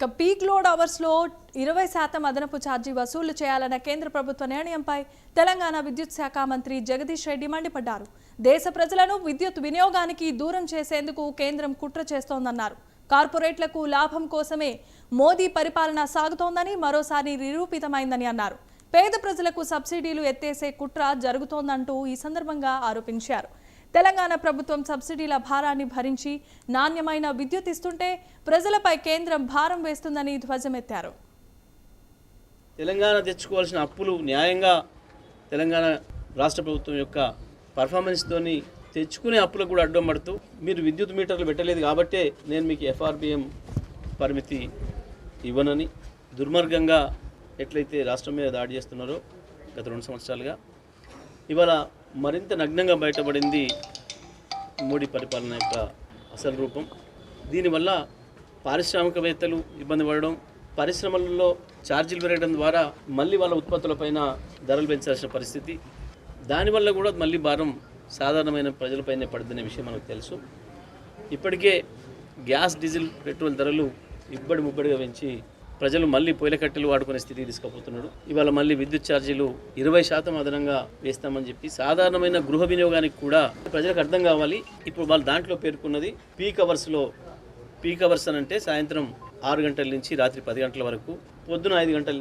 ఇక peak load అవర్స్లో 20% అదనపు ఛార్జీ వసూలు చేయాలన్న కేంద్ర ప్రభుత్వ నిర్ణయంపై తెలంగాణ విద్యుత్ శాఖ మంత్రి జగదీష్ రెడ్డి మండిపడ్డారు. దేశ ప్రజలను విద్యుత్ వినియోగానికి దూరం చేసేందుకు కేంద్రం కుట్ర చేస్తోందన్నారు. కార్పొరేట్లకు లాభం కోసమే మోదీ పరిపాలన సాగుతోందని మరోసారి నిరూపితమైందని అన్నారు. పేద ప్రజలకు సబ్సిడీలు ఎత్తేసే కుట్ర జరుగుతోందంటూ ఈ సందర్భంగా ఆరోపించారు. తెలంగాణ ప్రభుత్వం సబ్సిడీల భారాన్ని భరించి నాణ్యమైన విద్యుత్ ఇస్తుంటే ప్రజలపై కేంద్రం భారం వేస్తుందని ధ్వజమెత్తారు. తెలంగాణ తెచ్చుకోవాల్సిన అప్పులు న్యాయంగా తెలంగాణ రాష్ట్ర ప్రభుత్వం యొక్క పర్ఫార్మెన్స్తోని తెచ్చుకునే అప్పులకు కూడా అడ్డం పడుతూ మీరు విద్యుత్ మీటర్లు పెట్టలేదు కాబట్టే నేను మీకు FRBM పరిమితి ఇవ్వనని దుర్మార్గంగా ఎట్లయితే రాష్ట్రం మీద దాడి చేస్తున్నారో గత 2 సంవత్సరాలుగా ఇవాళ మరింత నగ్నంగా బయటపడింది మోడీ పరిపాలన యొక్క అసలు రూపం. దీనివల్ల పారిశ్రామికవేత్తలు ఇబ్బంది పడడం, పరిశ్రమలలో ఛార్జీలు పెరగడం ద్వారా మళ్ళీ వాళ్ళ ఉత్పత్తులపైన ధరలు పెంచాల్సిన పరిస్థితి, దానివల్ల కూడా మళ్ళీ భారం సాధారణమైన ప్రజలపైనే పడుతున్న విషయం మనకు తెలుసు. ఇప్పటికే గ్యాస్, డీజిల్, పెట్రోల్ ధరలు ఇబ్బడి ముబ్బడిగా పెంచి ప్రజలు మళ్ళీ పొయ్యిల కట్టెలు వాడుకునే స్థితికి తీసుకుపోతున్నాడు. ఇవాళ మళ్ళీ విద్యుత్ ఛార్జీలు 20% అదనంగా వేస్తామని చెప్పి సాధారణమైన గృహ వినియోగానికి కూడా ప్రజలకు అర్థం కావాలి. ఇప్పుడు వాళ్ళు దాంట్లో పేర్కొన్నది పీక్ అవర్స్లో. పీక్ అవర్స్ అని అంటే సాయంత్రం 6 గంటల నుంచి రాత్రి 10 గంటల వరకు, పొద్దున 5 గంటల